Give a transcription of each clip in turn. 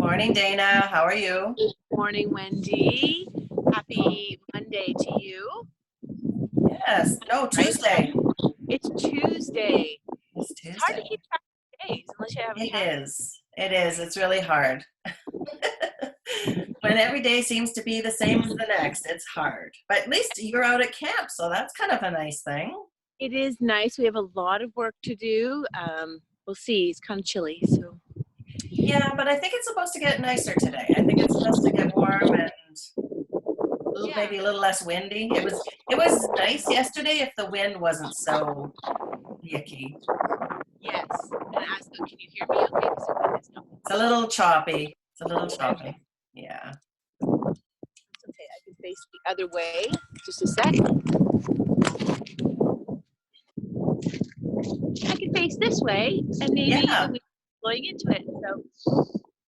Morning, Dana. How are you? Good morning, Wendy. Happy Monday to you. Yes. No, Right? Tuesday. It's Tuesday. It's It's hard to Tuesday. keep track of days unless you have a It calendar. is. It is. It's really hard. When every day seems to be the same as the next, it's hard. But at least you're out at camp, so that's kind of a nice thing. It is nice. We have a lot of work to do. We'll see. It's kind of chilly, so Yeah, but I think it's supposed to get nicer today. I think it's supposed to get warm and yeah. maybe a little less windy. It was nice yesterday if the wind wasn't so yucky. Yes. And ask them, can you hear me okay? Because the wind is not. It's a little choppy. It's a little choppy. Yeah. It's okay. I can face the other way. Just a sec. I can face this way, and maybe Yeah. the wind is blowing into it. So,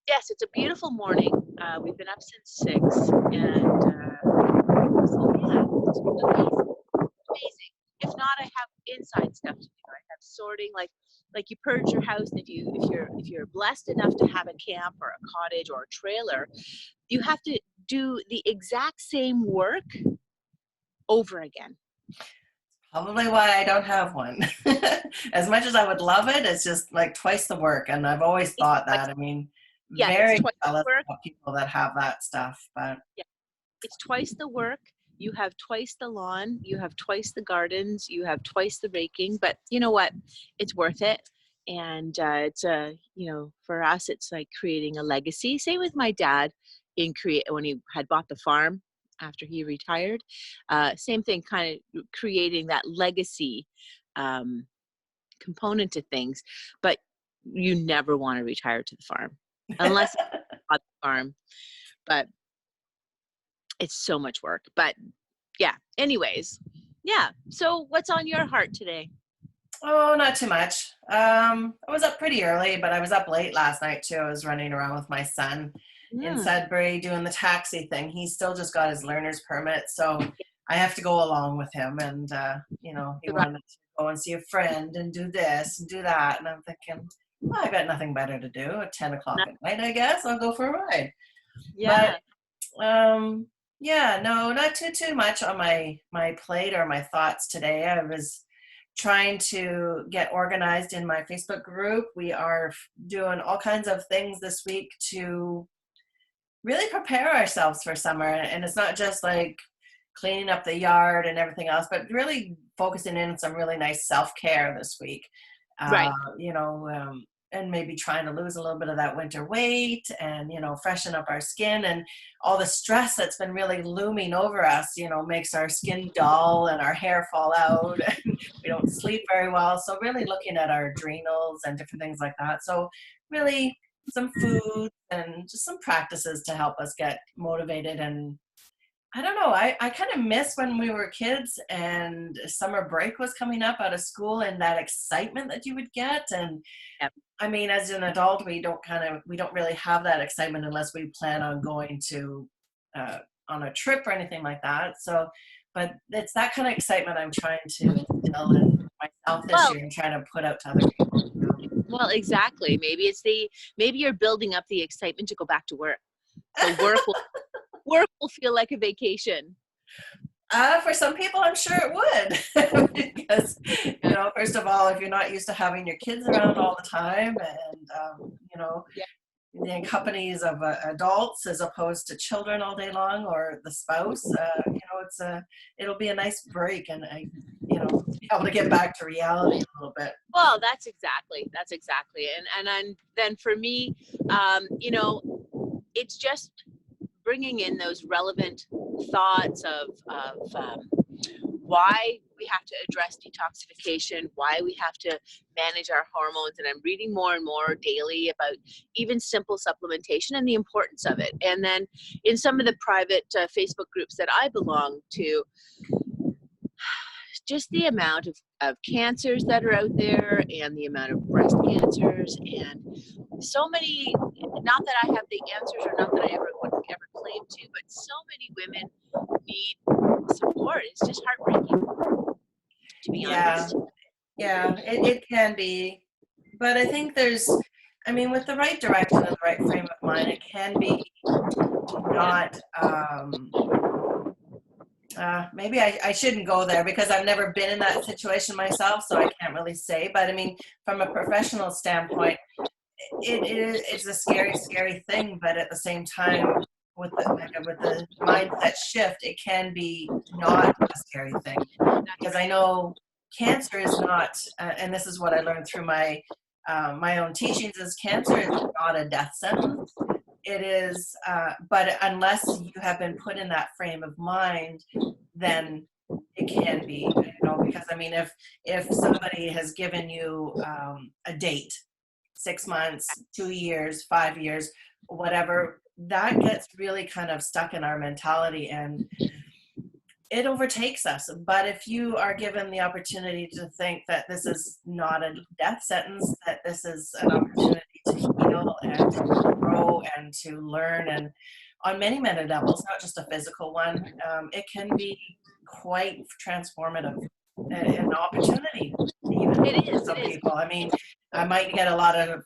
yes, it's a beautiful morning. We've been up since 6, and so yeah, it's been amazing. If not, I have inside stuff to do. I have sorting, like you purge your house. If you're blessed enough to have a camp or a cottage or a trailer, you have to do the exact same work over again. Probably why I don't have one. As much as I would love it, it's just like twice the work. And I've always thought that. I mean, Yeah, very it's twice the jealous work. about people that have that stuff. But Yeah, it's twice the work. You have twice the lawn. You have twice the gardens. You have twice the raking. But you know what? It's worth it. And it's for us, it's like creating a legacy. Same with my dad when he had bought the farm after he retired. Same thing, kind of creating that legacy component to things. But you never want to retire to the farm unless it's on the farm. But it's so much work. But yeah, anyways, yeah. So what's on your heart today? oh, not too much. I was up pretty early, but I was up late last night too. I was running around with my son in Sudbury doing the taxi thing. He's still just got his learner's permit, so I have to go along with him. And he wanted to go and see a friend and do this and do that. And I'm thinking, well, I got nothing better to do at 10 o'clock at night. I guess I'll go for a ride. Yeah. But yeah, no, not too much on my plate or my thoughts today. I was trying to get organized in my Facebook group. We are doing all kinds of things this week to really prepare ourselves for summer. And it's not just like cleaning up the yard and everything else, but really focusing in on some really nice self-care this week. Right. And maybe trying to lose a little bit of that winter weight and, freshen up our skin, and all the stress that's been really looming over us, makes our skin dull and our hair fall out and we don't sleep very well. So really looking at our adrenals and different things like that. So really some food and just some practices to help us get motivated. And I don't know, I kind of miss when we were kids and summer break was coming up out of school and that excitement that you would get. And Yep. I mean, as an adult, we don't really have that excitement unless we plan on going to on a trip or anything like that. So, but it's that kind of excitement I'm trying to instill in myself this year and trying to put out to other people. Well, exactly. Maybe you're building up the excitement to go back to work. So work will feel like a vacation. For some people, I'm sure it would. Because, first of all, if you're not used to having your kids around all the time and, the companies of adults as opposed to children all day long or the spouse, it'll be a nice break and, be able to get back to reality a little bit. Well, that's exactly. And then for me, it's just bringing in those relevant thoughts of why we have to address detoxification, why we have to manage our hormones. And I'm reading more and more daily about even simple supplementation and the importance of it. And then in some of the private Facebook groups that I belong to, just the amount of cancers that are out there and the amount of breast cancers and so many, not that I have the answers or not that I would ever claim to, but so many women need support. It's just heartbreaking, to be honest. Yeah, it can be. But I think there's I mean, with the right direction and the right frame of mind, it can be not, maybe I shouldn't go there because I've never been in that situation myself, so I can't really say. But I mean, from a professional standpoint, it's a scary thing. But at the same time, with the mindset shift, it can be not a scary thing, That's because right. I know cancer is not, and this is what I learned through my own teachings, is cancer is not a death sentence. It is, but unless you have been put in that frame of mind, then it can be, because I mean, if somebody has given you a date, 6 months, 2 years, 5 years, whatever, that gets really kind of stuck in our mentality and it overtakes us. But if you are given the opportunity to think that this is not a death sentence, that this is an opportunity to heal and to grow and to learn, and on many, many levels, not just a physical one, it can be quite transformative, an opportunity even It for is. some It is. people. I mean, It's I might get a lot of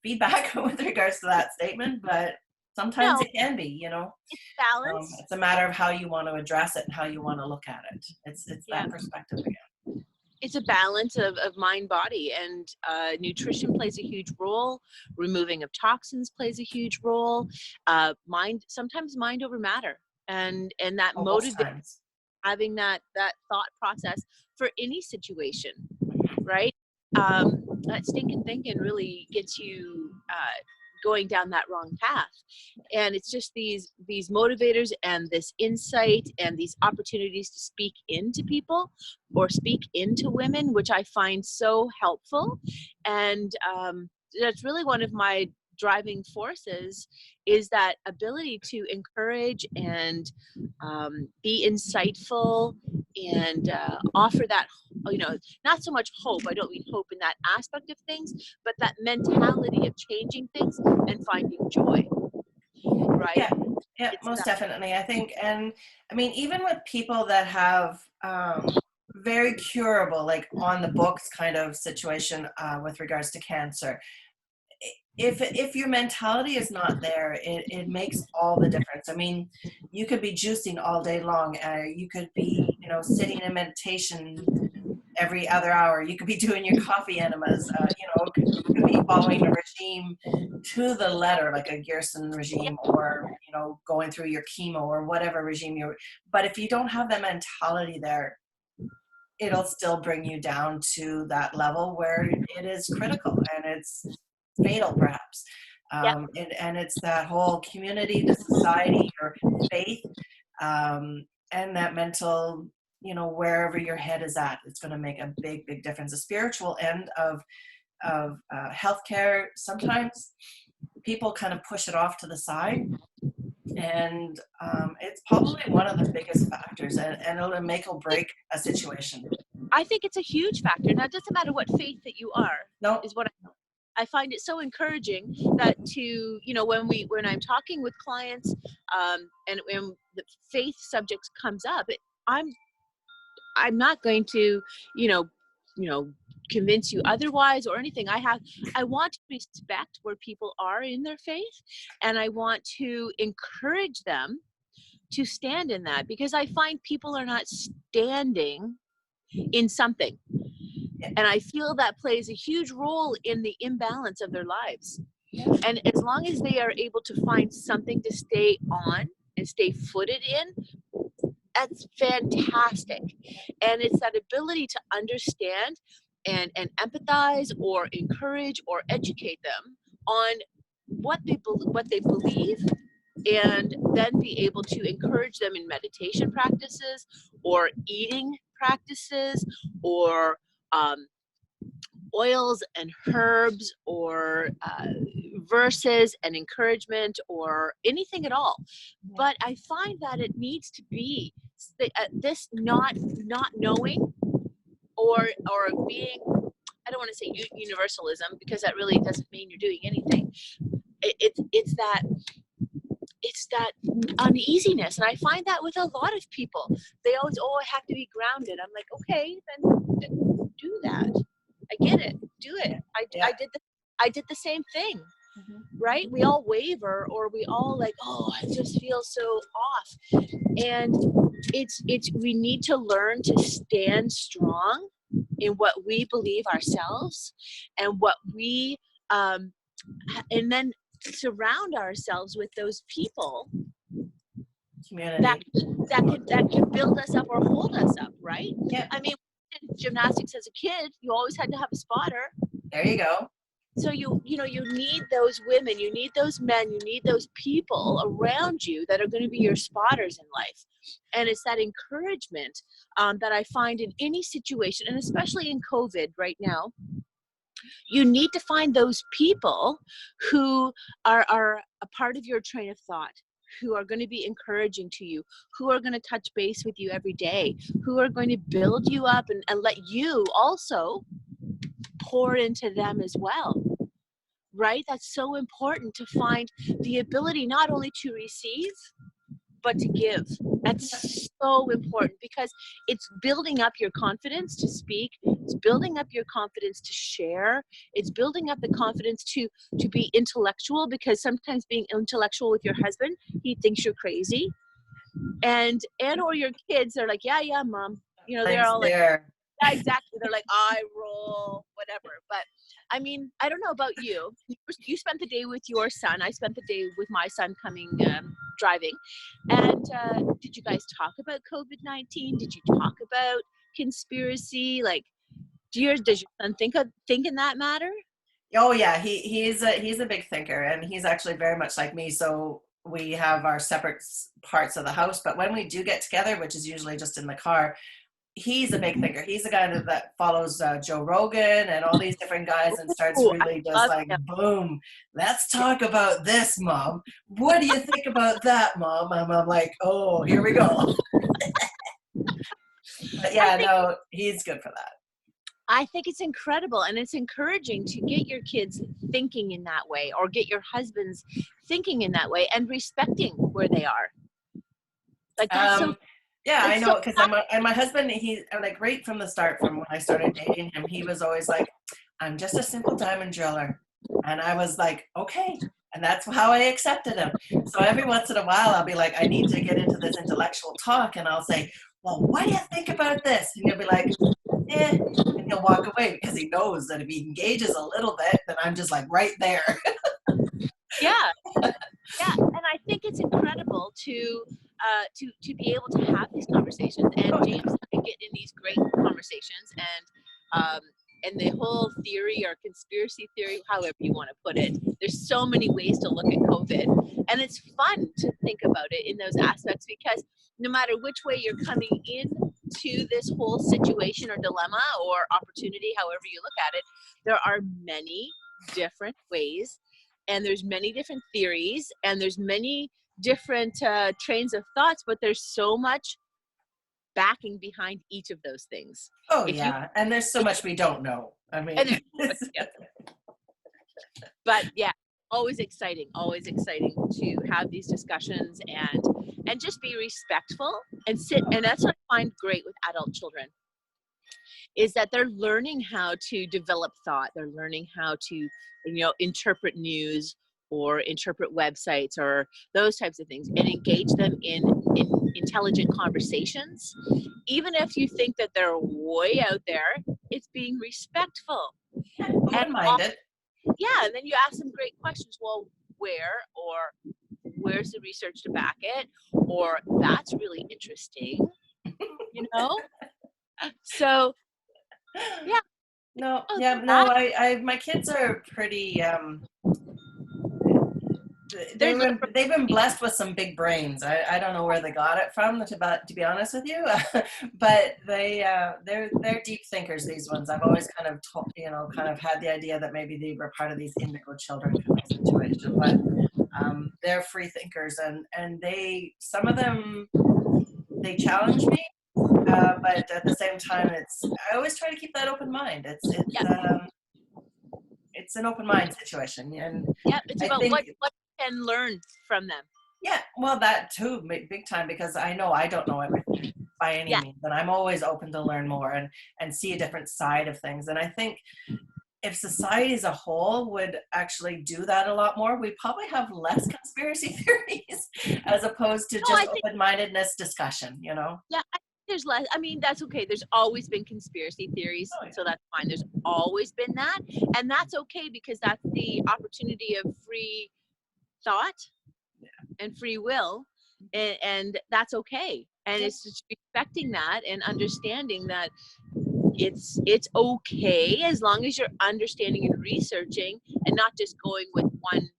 feedback with regards to that statement, but sometimes no. it can be, It's balance. it's a matter of how you want to address it and how you want to look at it. It's Yeah. that perspective again. It's a balance of mind body, and nutrition plays a huge role. Removing of toxins plays a huge role. Sometimes mind over matter, and that Oh, most motivate times. having that thought process for any situation, right? That stinking thinking really gets you going down that wrong path. And it's just these motivators and this insight and these opportunities to speak into people or speak into women, which I find so helpful. And that's really one of my driving forces, is that ability to encourage and be insightful and offer that, not so much hope. I don't mean hope in that aspect of things, but that mentality of changing things and finding joy, right? Yeah, yeah, It's most that. definitely. I think, and I mean, even with people that have very curable, like on the books kind of situation with regards to cancer, if your mentality is not there, it makes all the difference. I mean, you could be juicing all day long. You could be, sitting in meditation every other hour. You could be doing your coffee enemas. You could be following a regime to the letter, like a Gerson regime, or going through your chemo or whatever regime you're. But if you don't have that mentality there, it'll still bring you down to that level where it is critical and it's fatal, perhaps. Yep. And it's that whole community, the society, your faith, and that mental, wherever your head is at, it's going to make a big, big difference. The spiritual end of healthcare, sometimes people kind of push it off to the side, and it's probably one of the biggest factors, and it'll make or break a situation. I think it's a huge factor. Now, it doesn't matter what faith that you are, No, is what I find it so encouraging that when I'm talking with clients, and when the faith subjects comes up, I'm not going to, you know, you know, convince you otherwise or anything. I want to respect where people are in their faith, and I want to encourage them to stand in that, because I find people are not standing in something. And I feel that plays a huge role in the imbalance of their lives. And as long as they are able to find something to stay on and stay footed in, that's fantastic. And it's that ability to understand and empathize or encourage or educate them on what they believe, and then be able to encourage them in meditation practices or eating practices or oils and herbs or verses and encouragement or anything at all. But I find that it needs to be this not knowing or being, I don't want to say universalism, because that really doesn't mean you're doing anything. It's that uneasiness, and I find that with a lot of people. They always, I have to be grounded. I'm like, okay, then do that. I get it. Do it. I yeah. did this I did the same thing, Mhm. right? We all waver, or we all like, oh, I just feel so off. And we need to learn to stand strong in what we believe ourselves, and what we, and then surround ourselves with those people that Community. that can build us up or hold us up, right? Yeah, I mean, in gymnastics as a kid, you always had to have a spotter. there you go. So you know, you need those women, you need those men, you need those people around you that are going to be your spotters in life. And it's that encouragement that I find in any situation, and especially in COVID right now. You need to find those people who are a part of your train of thought, who are going to be encouraging to you, who are going to touch base with you every day, who are going to build you up, and let you also pour into them as well, right? That's so important, to find the ability not only to receive, but to give. That's so important, because it's building up your confidence to speak. It's building up your confidence to share. It's building up the confidence to be intellectual, because sometimes being intellectual with your husband, he thinks you're crazy. And or your kids are like, yeah, yeah, mom. You know, they're Times all like, there. yeah, exactly. They're like, I roll, whatever. But I mean, I don't know about you. You spent the day with your son. I spent the day with my son coming driving. And did you guys talk about COVID-19? Did you talk about conspiracy? Like, does your son think in that matter? Oh yeah, he's a big thinker, and he's actually very much like me. So we have our separate parts of the house, but when we do get together, which is usually just in the car, he's a big thinker. He's the guy that follows Joe Rogan and all these different guys, and starts Oh, I really just love like, him. boom, let's talk about this, mom. What do you think about that, mom? And I'm like, oh, here we go. But I yeah, think no, he's good for that. I think it's incredible, and it's encouraging to get your kids thinking in that way, or get your husbands thinking in that way, and respecting where they are. Like Um, yeah, I it's so know, because and my husband, he like right from the start, from when I started dating him, he was always like, I'm just a simple diamond driller. And I was like, okay. And that's how I accepted him. So every once in a while, I'll be like, I need to get into this intellectual talk. And I'll say, well, what do you think about this? And he'll be like, eh. And he'll walk away, because he knows that if he engages a little bit, then I'm just like right there. yeah, yeah, and I think it's incredible to be able to have these conversations. And Oh, James yeah. and I get in these great conversations, and the whole theory or conspiracy theory, however you want to put it. There's so many ways to look at COVID, and it's fun to think about it in those aspects, because no matter which way you're coming in to this whole situation or dilemma or opportunity, however you look at it, there are many different ways, and there's many different theories, and there's many different trains of thoughts, but there's so much backing behind each of those things. Oh, If you yeah. And there's so much we don't know. I and mean, there's so much, yeah. But yeah, always exciting to have these discussions, and just be respectful and sit. And that's what I find great with adult children, is that they're learning how to develop thought. They're learning how to, interpret news, or interpret websites, or those types of things, and engage them in intelligent conversations. Even if you think that they're way out there, it's being respectful. And open-minded. yeah, and then you ask them great questions. Well, where's the research to back it? Or that's really interesting, you know? So yeah, No, oh, yeah, no, that my kids are pretty, they're liberal. they've been blessed with some big brains. I don't know where they got it from, to be honest with you, but they're deep thinkers. These ones, I've always kind of kind of had the idea that maybe they were part of these indigo children kind of situation, but they're free thinkers, and some of them, they challenge me, but at the same time, I always try to keep that open mind. Yeah, It's an open mind situation, and yeah. It's I about think, what you can learn from them. yeah, well, that too, big time, because I know I don't know everything by any Yeah, means, and I'm always open to learn more, and see a different side of things. And I think if society as a whole would actually do that a lot more, we probably have less conspiracy theories as opposed to No, just I think, open-mindedness discussion, you know? yeah, I think there's less. I mean, that's okay. There's always been conspiracy theories, Oh, yeah. so that's fine. There's always been that, and that's okay because that's the opportunity of free thought and free will, and that's okay. And it's just respecting that and understanding that it's okay as long as you're understanding and researching and not just going with one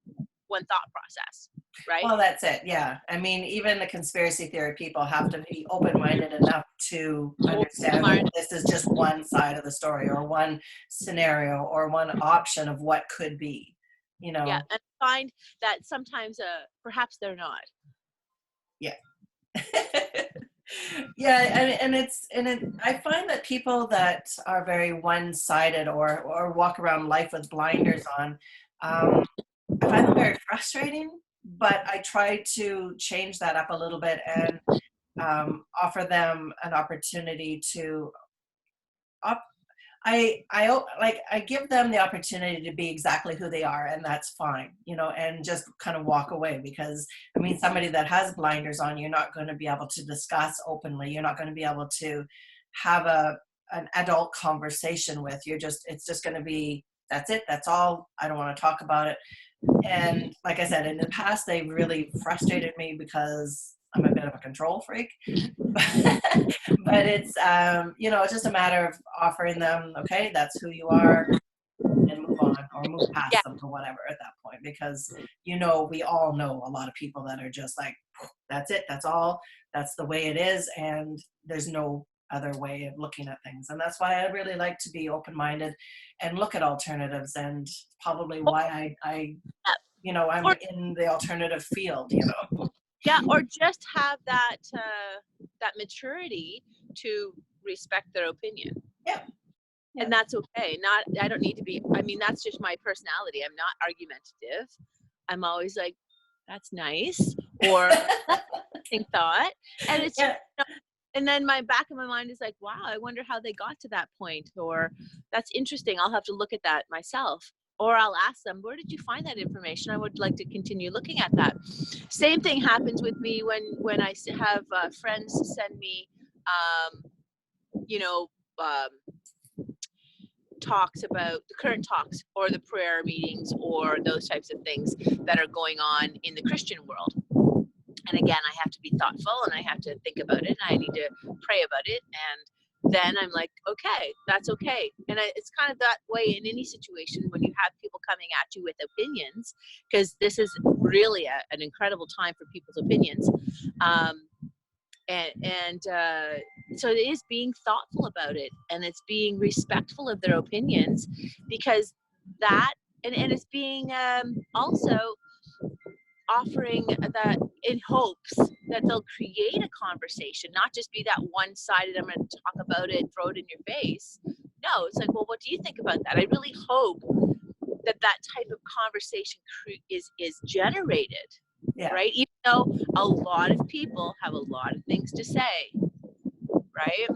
thought process, right? Well, that's it. Yeah. I mean, even the conspiracy theory people have to be open-minded enough to Or understand that smart. this is just one side of the story or one scenario or one option of what could be, you Yeah, know? and find that sometimes perhaps they're not. Yeah. Yeah, I find that people that are very one-sided or walk around life with blinders on, I find them very frustrating, but I try to change that up a little bit and offer them an opportunity to op- I give them the opportunity to be exactly who they are, and that's fine, you know, and just kind of walk away because I mean, somebody that has blinders on, you're not going to be able to discuss openly. You're not going to be able to have an adult conversation with. It's just going to be that's it. That's all. I don't want to talk about it. And like I said, in the past, they really frustrated me because I'm a bit of a control freak. But it's, you know, it's just a matter of offering them, okay, that's who you are, and move on or move Yeah, past them or whatever at that point. Because, you know, we all know a lot of people that are just like, that's it, that's all, that's the way it is. And there's no other way of looking at things. And that's why I really like to be open-minded and look at alternatives, and probably why I you know, I'm or in the alternative field, you know. yeah, or just have that maturity to respect their opinion. Yeah. Yeah. And that's okay. Not, I don't need to be, I mean, that's just my personality. I'm not argumentative. I'm always like, that's nice, or that's an interesting thought. And it's just, Yeah. and then my back of my mind is like, wow, I wonder how they got to that point, or that's interesting. I'll have to look at that myself. Or I'll ask them, where did you find that information? I would like to continue looking at that. Same thing happens with me when I have friends send me, you know, talks about the current talks or the prayer meetings or those types of things that are going on in the Christian world. And again, I have to be thoughtful and I have to think about it and I need to pray about it. And then I'm like, okay, that's okay. And it's kind of that way in any situation when you have people coming at you with opinions, because this is really an incredible time for people's opinions. So it is being thoughtful about it, and it's being respectful of their opinions, because that, and it's being also offering that in hopes that they'll create a conversation, not just be that one-sided, I'm going to talk about it, throw it in your face. No, it's like, well, what do you think about that? I really hope that type of conversation is generated. Yeah. Right? Even though a lot of people have a lot of things to say, right?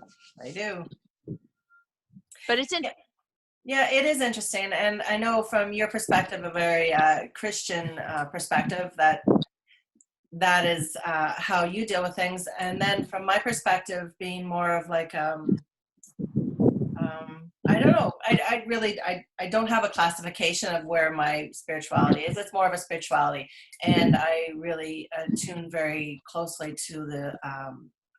I do. But it's Yeah, it is interesting. And I know from your perspective, a very Christian perspective, that is how you deal with things. And then from my perspective, being more of like, I don't know. I don't have a classification of where my spirituality is. It's more of a spirituality. And I really tune very closely to the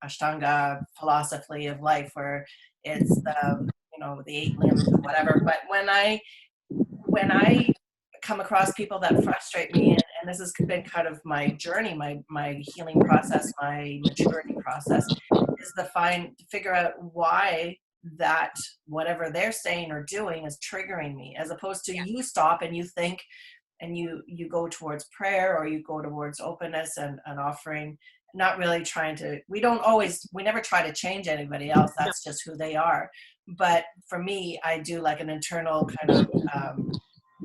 Ashtanga philosophy of life, where it's you know, the 8 limbs and whatever. But when I come across people that frustrate me, and this has been kind of my journey, my healing process, my maturity process, is to figure out why that whatever they're saying or doing is triggering me, as opposed to you stop and you think and you go towards prayer, or you go towards openness and offering, not really trying to, we never try to change anybody else. That's just who they are. But for me, I do like an internal kind of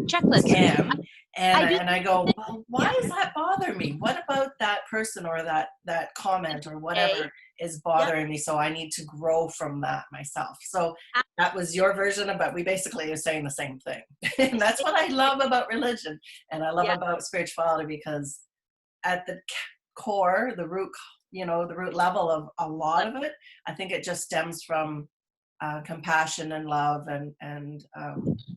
Checklists. scam. I do. And I go, well, why Yeah. does that bother me? What about that person or that comment or A. whatever is Yep. bothering me? So I need to grow from that myself. So that was your version of, but we basically are saying the same thing. And that's what I love about religion and I love Yeah. about spirituality, because at the core, the root, the root level of a lot of it, I think it just stems from compassion and love and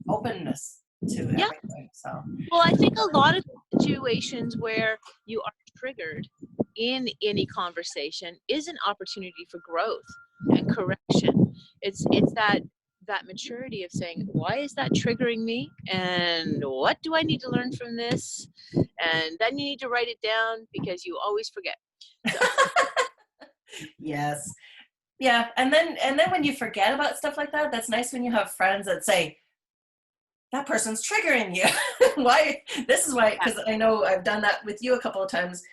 openness to Yeah. everything. So Well, I think a lot of situations where you are triggered in any conversation is an opportunity for growth and correction. It's that maturity of saying, why is that triggering me? And what do I need to learn from this? And then you need to write it down because you always forget. So yes, yeah, and then when you forget about stuff like that, that's nice when you have friends that say that person's triggering you. Why? This is why, yeah, because I know I've done that with you a couple of times.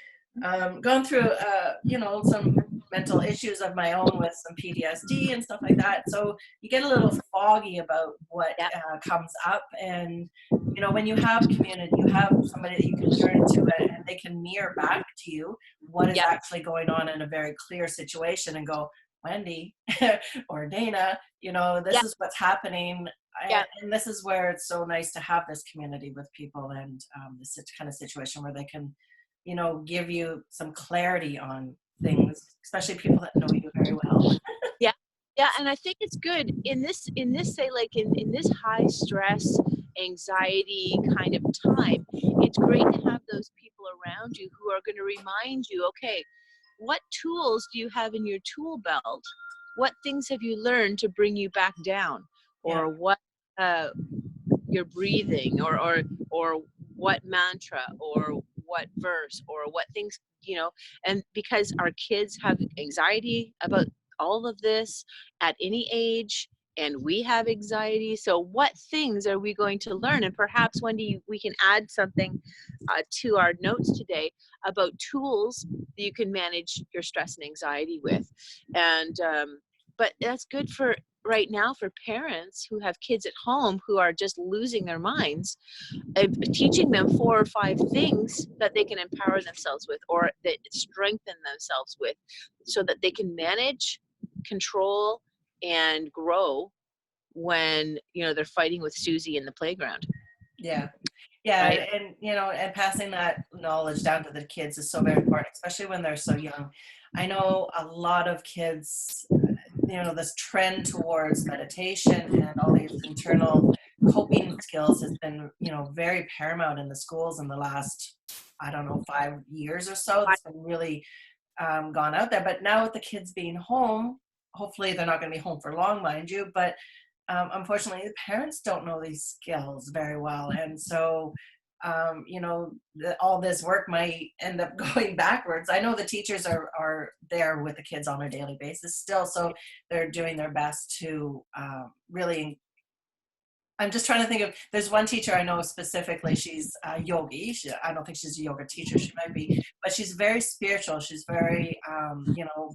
Gone through, some mental issues of my own with some PTSD and stuff like that. So you get a little foggy about what yeah, comes up, and when you have community, you have somebody that you can turn to, and they can mirror back to you what is yeah, actually going on in a very clear situation, and go, Wendy or Dana, yeah, this is what's happening. yeah. And this is where it's so nice to have this community with people, and this kind of situation where they can, give you some clarity on things, especially people that know you very well. Yeah. Yeah. And I think it's good in this, say, like in this high stress, anxiety kind of time, it's great to have those people around you who are going to remind you, okay, what tools do you have in your tool belt? What things have you learned to bring you back down? Yeah, Or what uh, your breathing, or what mantra, or what verse, or what things, and because our kids have anxiety about all of this at any age, and we have anxiety, so what things are we going to learn? And perhaps, Wendy, we can add something to our notes today about tools that you can manage your stress and anxiety with. And but that's good for right now for parents who have kids at home who are just losing their minds, teaching them 4 or 5 things that they can empower themselves with, or that strengthen themselves with, so that they can manage, control, and grow when they're fighting with Susie in the playground, yeah, yeah, right? and passing that knowledge down to the kids is so very important, especially when they're so young. I know a lot of kids, this trend towards meditation and all these internal coping skills has been, very paramount in the schools in the last, I don't know, 5 years or so. That's been really gone out there. But now with the kids being home, hopefully they're not going to be home for long, mind you. But unfortunately, the parents don't know these skills very well, and so all this work might end up going backwards. I know the teachers are there with the kids on a daily basis still, so they're doing their best to really. I'm just trying to think of. There's one teacher I know specifically. She's a yogi. I don't think she's a yoga teacher. She might be, but she's very spiritual. She's very,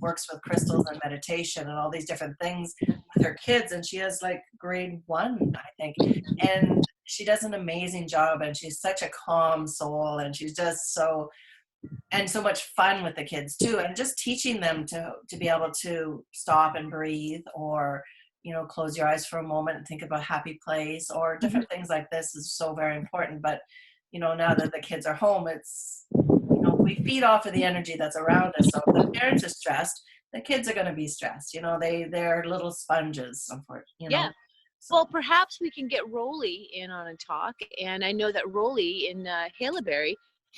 works with crystals and meditation and all these different things with her kids. And she has like grade 1, I think, and she does an amazing job. And she's such a calm soul, and she's just so much fun with the kids too, and just teaching them to be able to stop and breathe, or close your eyes for a moment and think about a happy place, or Mhm. different things like this is so very important. But now that the kids are home, it's we feed off of the energy that's around us. So if the parents are stressed, the kids are going to be stressed. They're little sponges, Yeah. so Well, perhaps we can get Rolly in on a talk. And I know that Rolly in Haleberry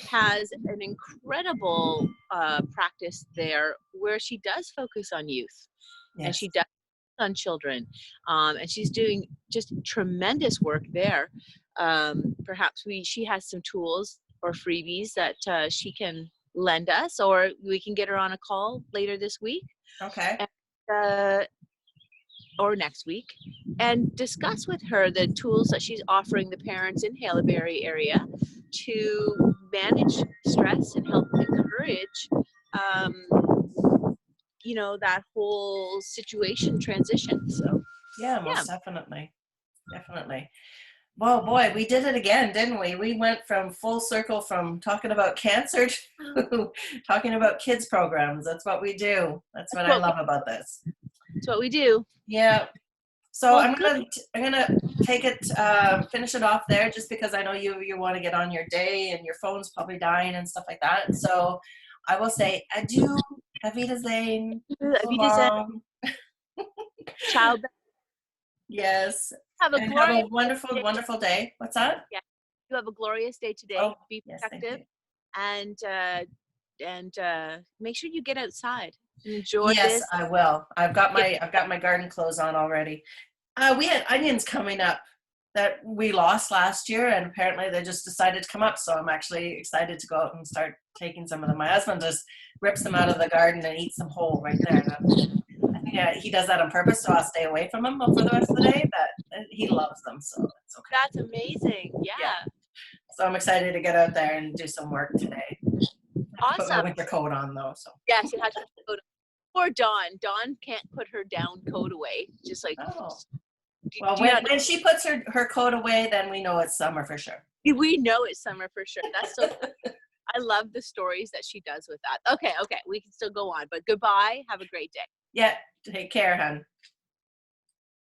has an incredible practice there where she does focus on youth, and yes. she does on children. And she's doing just tremendous work there. Perhaps she has some tools or freebies that she can lend us, or we can get her on a call later this week. Okay. And, uh, or next week, and discuss with her the tools that she's offering the parents in Haleberry area to manage stress and help encourage um, that whole situation transition. So Yeah, yeah. most definitely. Definitely. Well, boy, we did it again, didn't we? We went from full circle from talking about cancer to talking about kids programs. That's what we do. That's what That's I what we, love about this. that's what we do. Yeah. So Well, I'm good. gonna take it, finish it off there, just because I know you want to get on your day and your phone's probably dying and stuff like that. So I will say adieu, Auf Wiedersehen, so Avita said, long. child, Yes, have a and have a glorious wonderful, day. wonderful day. What's that? Yeah, you have a glorious day today. Oh, Be yes, thank productive you. and make sure you get outside and enjoy Yes, this. I will. Get, I've got my garden clothes on already. We had onions coming up that we lost last year, and apparently they just decided to come up. So I'm actually excited to go out and start taking some of them. My husband just rips them out of the garden and eats them whole right there. And I think he does that on purpose, so I'll stay away from him for the rest of the day. But he loves them, so it's okay. that's amazing. Yeah. Yeah. So I'm excited to get out there and do some work today. I have to put my Awesome. winter coat on though. So. Yes, it has to go to poor Dawn. Dawn can't put her down coat away. Just like, Oh. Well, do you not when she puts her coat away, then we know it's summer for sure. we know it's summer for sure. That's so I love the stories that she does with that. Okay, we can still go on, but goodbye. Have a great day. Yeah. Take care, hon.